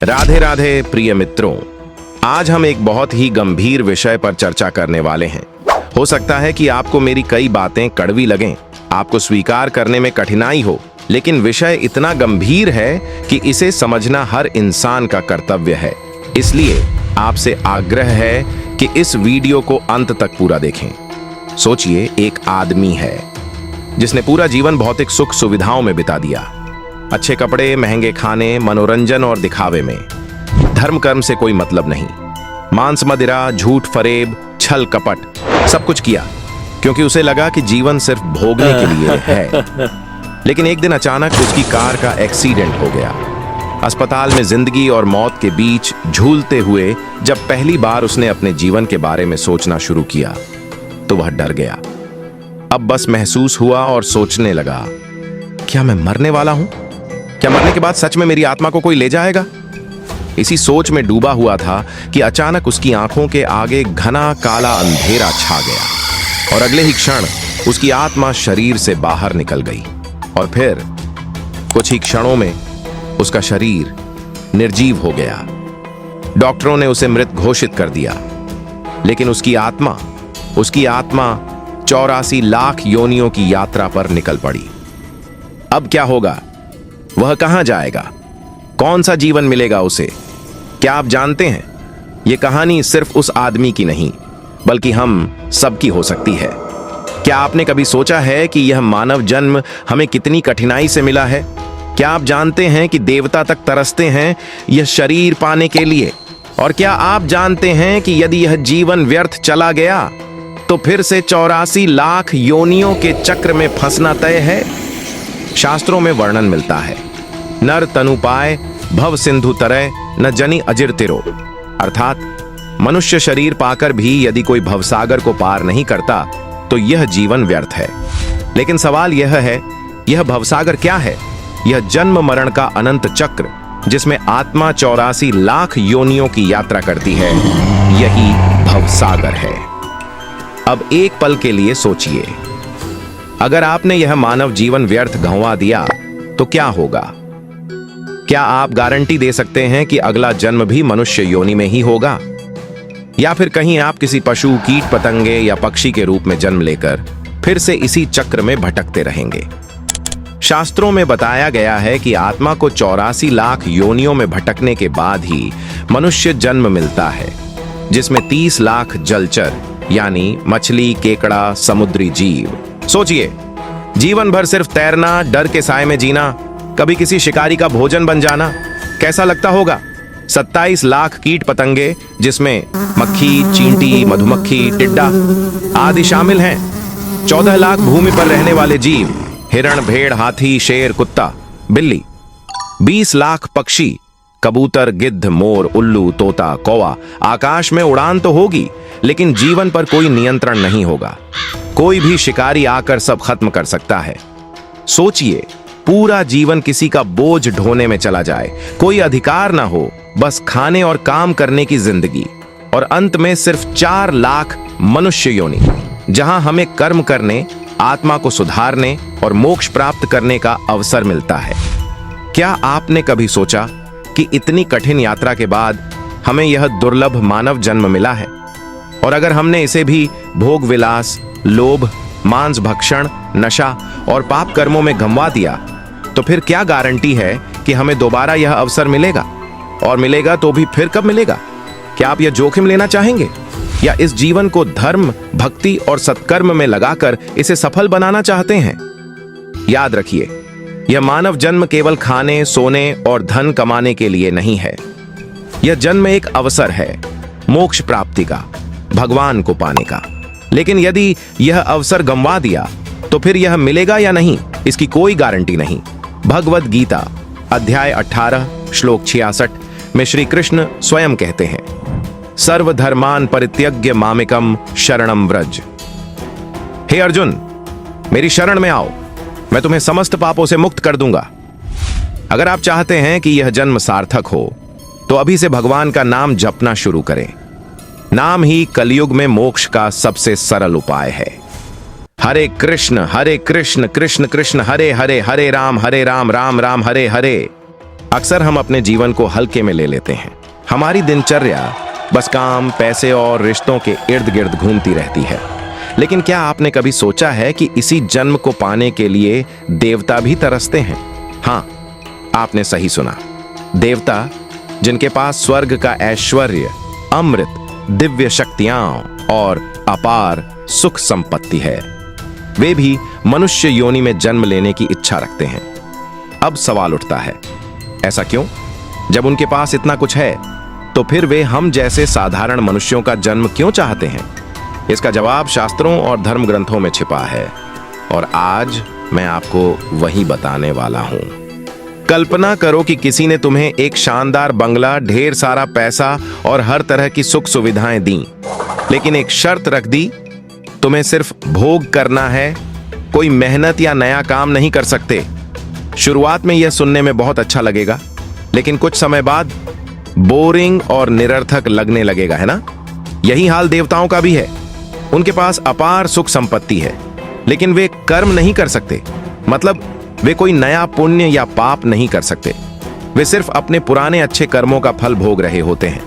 राधे राधे प्रिय मित्रों, आज हम एक बहुत ही गंभीर विषय पर चर्चा करने वाले हैं। हो सकता है कि आपको मेरी कई बातें कड़वी लगें, आपको स्वीकार करने में कठिनाई हो, लेकिन विषय इतना गंभीर है कि इसे समझना हर इंसान का कर्तव्य है। इसलिए आपसे आग्रह है कि इस वीडियो को अंत तक पूरा देखें। सोचिए, एक आदमी है जिसने पूरा जीवन भौतिक सुख सुविधाओं में बिता दिया, अच्छे कपड़े, महंगे खाने, मनोरंजन और दिखावे में। धर्म कर्म से कोई मतलब नहीं, मांस मदिरा, झूठ फरेब, छल कपट सब कुछ किया क्योंकि उसे लगा कि जीवन सिर्फ भोगने के लिए है। लेकिन एक दिन अचानक उसकी कार का एक्सीडेंट हो गया। अस्पताल में जिंदगी और मौत के बीच झूलते हुए जब पहली बार उसने अपने जीवन के बारे में सोचना शुरू किया तो वह डर गया। अब बस महसूस हुआ और सोचने लगा, क्या मैं मरने वाला हूं? क्या मरने के बाद सच में मेरी आत्मा को कोई ले जाएगा? इसी सोच में डूबा हुआ था कि अचानक उसकी आंखों के आगे घना काला अंधेरा छा गया और अगले ही क्षण उसकी आत्मा शरीर से बाहर निकल गई और फिर कुछ ही क्षणों में उसका शरीर निर्जीव हो गया। डॉक्टरों ने उसे मृत घोषित कर दिया, लेकिन उसकी आत्मा 84 लाख योनियों की यात्रा पर निकल पड़ी। अब क्या होगा? वह कहां जाएगा? कौन सा जीवन मिलेगा उसे? क्या आप जानते हैं, यह कहानी सिर्फ उस आदमी की नहीं बल्कि हम सबकी हो सकती है। क्या आपने कभी सोचा है कि यह मानव जन्म हमें कितनी कठिनाई से मिला है? क्या आप जानते हैं कि देवता तक तरसते हैं यह शरीर पाने के लिए? और क्या आप जानते हैं कि यदि यह जीवन व्यर्थ चला गया तो फिर से 84 लाख योनियों के चक्र में फंसना तय है? शास्त्रों में वर्णन मिलता है, नर तनु पाए भव सिंधु तरय न जनि अजिर तिरो, अर्थात मनुष्य शरीर पाकर भी यदि कोई भवसागर को पार नहीं करता तो यह जीवन व्यर्थ है। लेकिन सवाल यह है, यह भवसागर क्या है? यह जन्म मरण का अनंत चक्र जिसमें आत्मा 84 लाख योनियों की यात्रा करती है, यही भवसागर है। अब एक पल के लिए सोचिए, अगर आपने यह मानव जीवन व्यर्थ गंवा दिया तो क्या होगा? क्या आप गारंटी दे सकते हैं कि अगला जन्म भी मनुष्य योनि में ही होगा, या फिर कहीं आप किसी पशु, कीट पतंगे या पक्षी के रूप में जन्म लेकर फिर से इसी चक्र में भटकते रहेंगे? शास्त्रों में बताया गया है कि आत्मा को 84 लाख योनियों में भटकने के बाद ही मनुष्य जन्म मिलता है, जिसमें 30 लाख जलचर यानी मछली, केकड़ा, समुद्री जीव। सोचिए, जीवन भर सिर्फ तैरना, डर के साए में जीना, कभी किसी शिकारी का भोजन बन जाना, कैसा लगता होगा? 27 लाख कीट पतंगे, जिसमें मक्खी, चींटी, मधुमक्खी, टिड्डा आदि शामिल हैं। 14 लाख भूमि पर रहने वाले जीव, हिरण, भेड़, हाथी, शेर, कुत्ता, बिल्ली। 20 लाख पक्षी, कबूतर, गिद्ध, मोर, उल्लू, तोता, कौवा। आकाश में उड़ान तो होगी, लेकिन जीवन पर कोई नियंत्रण नहीं होगा। कोई भी शिकारी आकर सब खत्म कर सकता है। सोचिए, पूरा जीवन किसी का बोझ ढोने में चला जाए, कोई अधिकार ना हो, बस खाने और काम करने की जिंदगी, और अंत में सिर्फ 4 लाख मनुष्य योनि, जहां हमें कर्म करने, आत्मा को सुधारने और मोक्ष प्राप्त करने का अवसर मिलता है। क्या आपने कभी सोचा कि इतनी कठिन यात्रा के बाद हमें यह दुर्लभ मानव जन्म मिला है, और अगर हमने इसे भी भोग विलास, लोभ, मांस भक्षण, नशा और पाप कर्मों में गंवा दिया तो फिर क्या गारंटी है कि हमें दोबारा यह अवसर मिलेगा? और मिलेगा तो भी फिर कब मिलेगा? क्या आप यह जोखिम लेना चाहेंगे, या इस जीवन को धर्म, भक्ति और सत्कर्म में लगाकर इसे सफल बनाना चाहते हैं? याद रखिए, यह मानव जन्म केवल खाने, सोने और धन कमाने के लिए नहीं है। यह जन्म एक अवसर है मोक्ष प्राप्ति का, भगवान को पाने का। लेकिन यदि यह अवसर गंवा दिया तो फिर यह मिलेगा या नहीं, इसकी कोई गारंटी नहीं। भगवद गीता अध्याय 18 श्लोक 66 में श्री कृष्ण स्वयं कहते हैं, सर्वधर्मान परित्यज्य मामेकम शरणम व्रज। हे अर्जुन, मेरी शरण में आओ, मैं तुम्हें समस्त पापों से मुक्त कर दूंगा। अगर आप चाहते हैं कि यह जन्म सार्थक हो तो अभी से भगवान का नाम जपना शुरू करें। नाम ही कलयुग में मोक्ष का सबसे सरल उपाय है। हरे कृष्ण कृष्ण कृष्ण हरे हरे, हरे राम राम राम हरे हरे। अक्सर हम अपने जीवन को हल्के में ले लेते हैं। हमारी दिनचर्या बस काम, पैसे और रिश्तों के इर्द गिर्द घूमती रहती है। लेकिन क्या आपने कभी सोचा है कि इसी जन्म को पाने के लिए देवता भी तरसते हैं? हाँ, आपने सही सुना। देवता जिनके पास स्वर्ग का ऐश्वर्य, अमृत, दिव्य शक्तियां और अपार सुख संपत्ति है, वे भी मनुष्य योनि में जन्म लेने की इच्छा रखते हैं। अब सवाल उठता है, ऐसा क्यों? जब उनके पास इतना कुछ है तो फिर वे हम जैसे साधारण मनुष्यों का जन्म क्यों चाहते हैं? इसका जवाब शास्त्रों और धर्म ग्रंथों में छिपा है और आज मैं आपको वही बताने वाला हूं। कल्पना करो कि किसी ने तुम्हें एक शानदार बंगला, ढेर सारा पैसा और हर तरह की सुख सुविधाएं दी, लेकिन एक शर्त रख दी, तुम्हें सिर्फ भोग करना है, कोई मेहनत या नया काम नहीं कर सकते। शुरुआत में यह सुनने में बहुत अच्छा लगेगा, लेकिन कुछ समय बाद बोरिंग और निरर्थक लगने लगेगा, है ना? यही हाल देवताओं का भी है। उनके पास अपार सुख संपत्ति है, लेकिन वे कर्म नहीं कर सकते। मतलब वे कोई नया पुण्य या पाप नहीं कर सकते। वे सिर्फ अपने पुराने अच्छे कर्मों का फल भोग रहे होते हैं।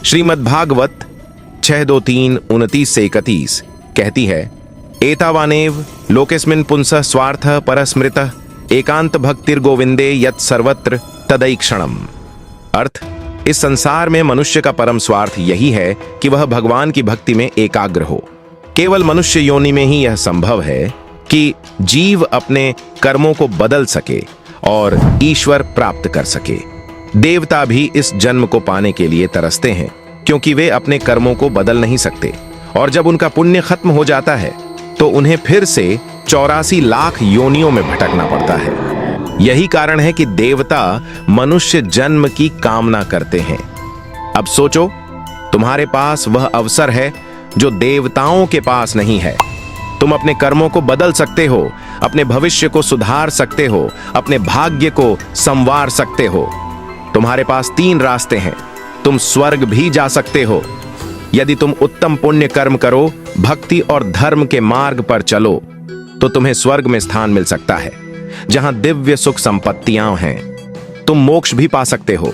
श्रीमद् भागवत 6:2-3, 29-31 कहती है, एतावानेव लोकेस्मिन् पुंसः स्वार्थः परस्मृतः एकांत भक्तिर गोविंदे यत् सर्वत्र तदैक्षणम। अर्थ, इस संसार में मनुष्य का परम स्वार्थ यही है कि वह भगवान की भक्ति में एकाग्र हो। केवल मनुष्य योनि में ही यह संभव है कि जीव अपने कर्मों को बदल सके और ईश्वर प्राप्त कर सके। देवता भी इस जन्म को पाने के लिए तरसते हैं, क्योंकि वे अपने कर्मों को बदल नहीं सकते और जब उनका पुण्य खत्म हो जाता है तो उन्हें फिर से 84 लाख योनियों में भटकना पड़ता है। यही कारण है कि देवता मनुष्य जन्म की कामना करते हैं। अब सोचो, तुम्हारे पास वह अवसर है जो देवताओं के पास नहीं है। तुम अपने कर्मों को बदल सकते हो, अपने भविष्य को सुधार सकते हो, अपने भाग्य को संवार सकते हो। तुम्हारे पास 3 रास्ते हैं। तुम स्वर्ग भी जा सकते हो यदि तुम उत्तम पुण्य कर्म करो, भक्ति और धर्म के मार्ग पर चलो तो तुम्हें स्वर्ग में स्थान मिल सकता है, जहां दिव्य सुख संपत्तियां हैं। तुम मोक्ष भी पा सकते हो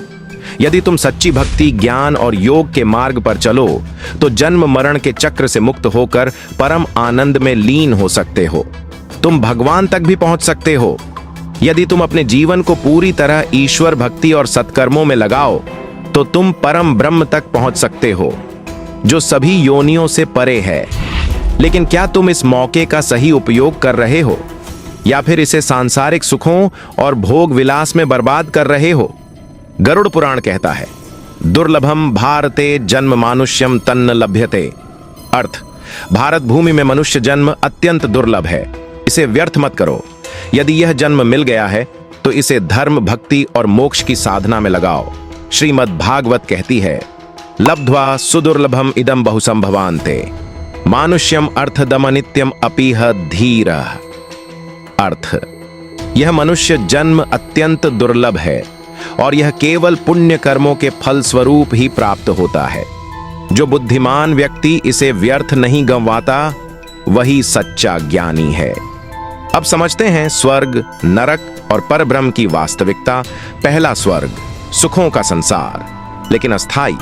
यदि तुम सच्ची भक्ति, ज्ञान और योग के मार्ग पर चलो तो जन्म मरण के चक्र से मुक्त होकर परम आनंद में लीन हो सकते हो। तुम भगवान तक भी पहुंच सकते हो यदि तुम अपने जीवन को पूरी तरह ईश्वर भक्ति और सत्कर्मों में लगाओ तो तुम परम ब्रह्म तक पहुंच सकते हो, जो सभी योनियों से परे है। लेकिन क्या तुम इस मौके का सही उपयोग कर रहे हो या फिर इसे सांसारिक सुखों और भोग विलास में बर्बाद कर रहे हो? गरुड़ पुराण कहता है, दुर्लभम भारते जन्म मानुष्यम तन्न लभ्यते। अर्थ, भारत भूमि में मनुष्य जन्म अत्यंत दुर्लभ है, इसे व्यर्थ मत करो। यदि यह जन्म मिल गया है तो इसे धर्म, भक्ति और मोक्ष की साधना में लगाओ। श्रीमद् भागवत कहती है, लब्ध्वा सुदुर्लभम इदम बहुसंभवान्ते मानुष्यम अर्थदम नित्यम अपीह धीरः। अर्थ, यह मनुष्य जन्म अत्यंत दुर्लभ है और यह केवल पुण्य कर्मों के फल स्वरूप ही प्राप्त होता है। जो बुद्धिमान व्यक्ति इसे व्यर्थ नहीं गंवाता, वही सच्चा ज्ञानी है। अब समझते हैं स्वर्ग, नरक और परब्रह्म की वास्तविकता। पहला स्वर्ग, सुखों का संसार, लेकिन अस्थाई।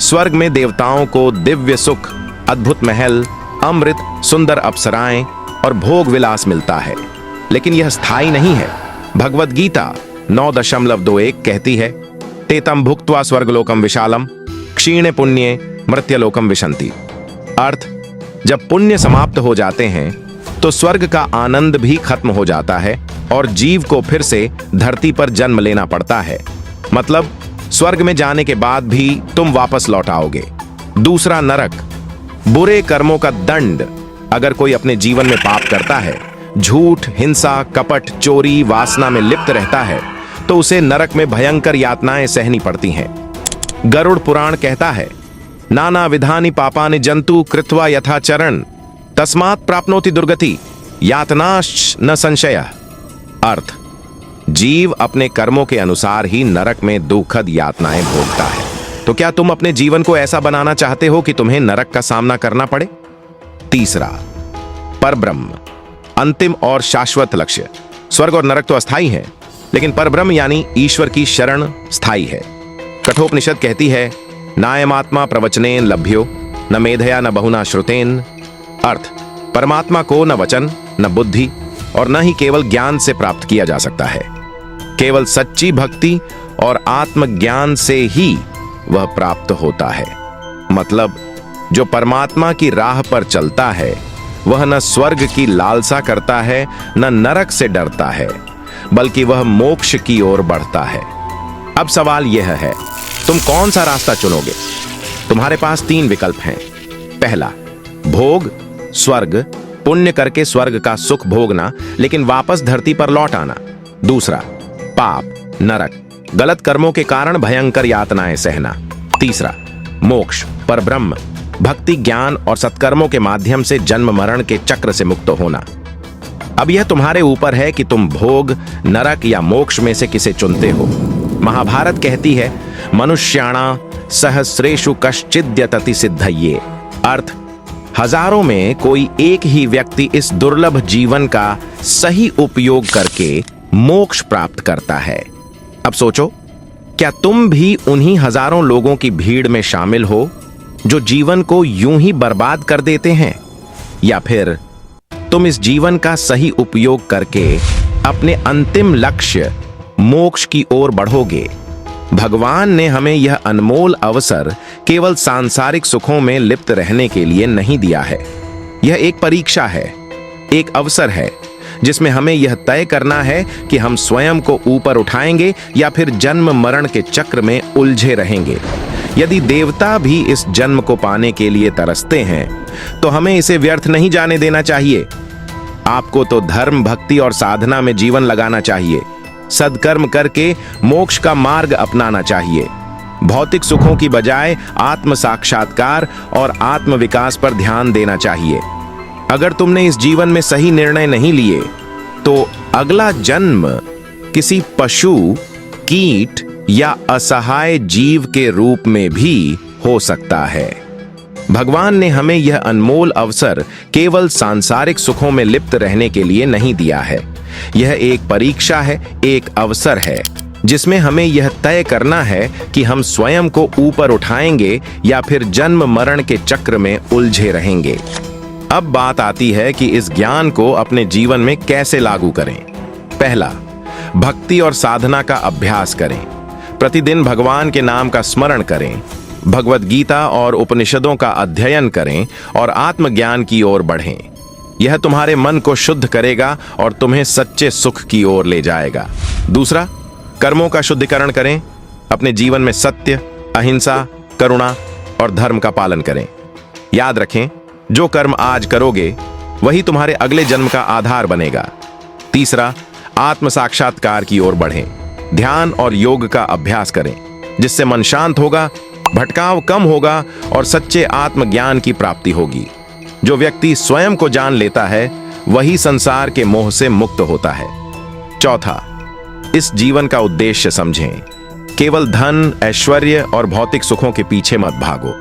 स्वर्ग में देवताओं को दिव्य सुख, अद्भुत महल, अमृत, सुंदर अप्सराएं और भोग विलास मिलता है, लेकिन यह स्थायी नहीं है। भगवद गीता 9.21 कहती है, तेतम भुक्त्वा स्वर्गलोकम विशालम क्षीणे पुण्ये मृत्यलोकम विशन्ति। अर्थ, जब पुण्य समाप्त हो जाते हैं तो स्वर्ग का आनंद भी खत्म हो जाता है और जीव को फिर से धरती पर जन्म लेना पड़ता है। मतलब स्वर्ग में जाने के बाद भी तुम वापस लौट आओगे। दूसरा, नरक, बुरे कर्मों का दंड। अगर कोई अपने जीवन में पाप करता है, झूठ, हिंसा, कपट, चोरी, वासना में लिप्त रहता है, तो उसे नरक में भयंकर यातनाएं सहनी पड़ती हैं। गरुड़ पुराण कहता है, नाना विधानि पापानि जंतु कृत्वा यथाचरण तस्मात् प्राप्नोति दुर्गति यातनाश्च न संशयः। अर्थ, जीव अपने कर्मों के अनुसार ही नरक में दुखद यातनाएं भोगता है। तो क्या तुम अपने जीवन को ऐसा बनाना चाहते हो कि तुम्हें नरक का सामना करना पड़े? तीसरा, परब्रह्म, अंतिम और शाश्वत लक्ष्य। स्वर्ग और नरक तो अस्थायी हैं, लेकिन परब्रह्म यानी ईश्वर की शरण स्थायी है। कठोपनिषद कहती है, नायमात्मा प्रवचनेन लभ्यो न मेधया न बहुना श्रुतेन। अर्थ, परमात्मा को न वचन, न बुद्धि और न ही केवल ज्ञान से प्राप्त किया जा सकता है। केवल सच्ची भक्ति और आत्मज्ञान से ही वह प्राप्त होता है। मतलब, जो परमात्मा की राह पर चलता है वह न स्वर्ग की लालसा करता है, न नरक से डरता है, बल्कि वह मोक्ष की ओर बढ़ता है। अब सवाल यह है, तुम कौन सा रास्ता चुनोगे? तुम्हारे पास 3 विकल्प हैं। पहला, भोग, स्वर्ग, पुण्य करके स्वर्ग का सुख भोगना लेकिन वापस धरती पर लौट आना। दूसरा, पाप, नरक, गलत कर्मों के कारण भयंकर यातनाएं सहना। तीसरा, मोक्ष, परब्रह्म, भक्ति, ज्ञान और सत्कर्मों के माध्यम से जन्म मरण के चक्र से मुक्त होना। अब यह तुम्हारे ऊपर है कि तुम भोग, नरक या मोक्ष में से किसे चुनते हो। महाभारत कहती है, मनुष्याणा सहस्रेषु कश्चिद्यतति सिद्धये। अर्थ, हजारों में कोई एक ही व्यक्ति इस दुर्लभ जीवन का सही उपयोग करके मोक्ष प्राप्त करता है। अब सोचो, क्या तुम भी उन्हीं हजारों लोगों की भीड़ में शामिल हो जो जीवन को यूं ही बर्बाद कर देते हैं, या फिर तुम इस जीवन का सही उपयोग करके अपने अंतिम लक्ष्य मोक्ष की ओर बढ़ोगे? भगवान ने हमें यह अनमोल अवसर केवल सांसारिक सुखों में लिप्त रहने के लिए नहीं दिया है। यह एक परीक्षा है, एक अवसर है जिसमें हमें यह तय करना है कि हम स्वयं को ऊपर उठाएंगे या फिर जन्म मरण के चक्र में उलझे रहेंगे। यदि देवता भी इस जन्म को पाने के लिए तरसते हैं तो हमें इसे व्यर्थ नहीं जाने देना चाहिए। आपको तो धर्म, भक्ति और साधना में जीवन लगाना चाहिए। सद्कर्म करके मोक्ष का मार्ग अपनाना चाहिए। भौतिक सुखों की बजाय आत्म साक्षात्कार और आत्म विकास पर ध्यान देना चाहिए। अगर तुमने इस जीवन में सही निर्णय नहीं लिए तो अगला जन्म किसी पशु, कीट या असहाय जीव के रूप में भी हो सकता है। भगवान ने हमें यह अनमोल अवसर केवल सांसारिक सुखों में लिप्त रहने के लिए नहीं दिया है। यह एक परीक्षा है, एक अवसर है जिसमें हमें यह तय करना है कि हम स्वयं को ऊपर उठाएंगे या फिर जन्म मरण के चक्र में उलझे रहेंगे। अब बात आती है कि इस ज्ञान को अपने जीवन में कैसे लागू करें। पहला, भक्ति और साधना का अभ्यास करें। प्रतिदिन भगवान के नाम का स्मरण करें, भगवत गीता और उपनिषदों का अध्ययन करें और आत्मज्ञान की ओर बढ़ें। यह तुम्हारे मन को शुद्ध करेगा और तुम्हें सच्चे सुख की ओर ले जाएगा। दूसरा, कर्मों का शुद्धिकरण करें। अपने जीवन में सत्य, अहिंसा, करुणा और धर्म का पालन करें। याद रखें, जो कर्म आज करोगे वही तुम्हारे अगले जन्म का आधार बनेगा। तीसरा, आत्म साक्षात्कार की ओर बढ़ें। ध्यान और योग का अभ्यास करें, जिससे मन शांत होगा, भटकाव कम होगा और सच्चे आत्मज्ञान की प्राप्ति होगी। जो व्यक्ति स्वयं को जान लेता है वही संसार के मोह से मुक्त होता है। चौथा, इस जीवन का उद्देश्य समझें। केवल धन, ऐश्वर्य और भौतिक सुखों के पीछे मत भागो।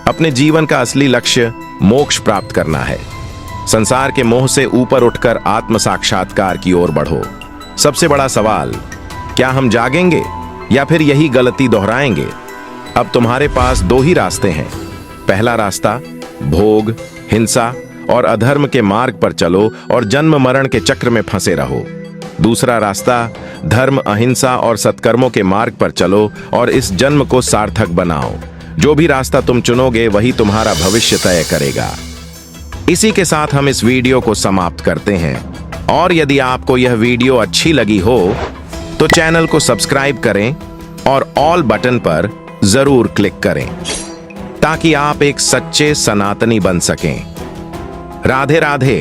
अपने जीवन का असली लक्ष्य मोक्ष प्राप्त करना है। संसार के मोह से ऊपर उठकर आत्म साक्षात्कार की ओर बढ़ो। सबसे बड़ा सवाल, क्या हम जागेंगे या फिर यही गलती दोहराएंगे? अब तुम्हारे पास 2 ही रास्ते हैं। पहला रास्ता, भोग, हिंसा और अधर्म के मार्ग पर चलो और जन्म मरण के चक्र में फंसे रहो। दूसरा रास्ता, धर्म, अहिंसा और सत्कर्मों के मार्ग पर चलो और इस जन्म को सार्थक बनाओ। जो भी रास्ता तुम चुनोगे वही तुम्हारा भविष्य तय करेगा। इसी के साथ हम इस वीडियो को समाप्त करते हैं, और यदि आपको यह वीडियो अच्छी लगी हो तो चैनल को सब्सक्राइब करें और ऑल बटन पर जरूर क्लिक करें ताकि आप एक सच्चे सनातनी बन सकें। राधे राधे।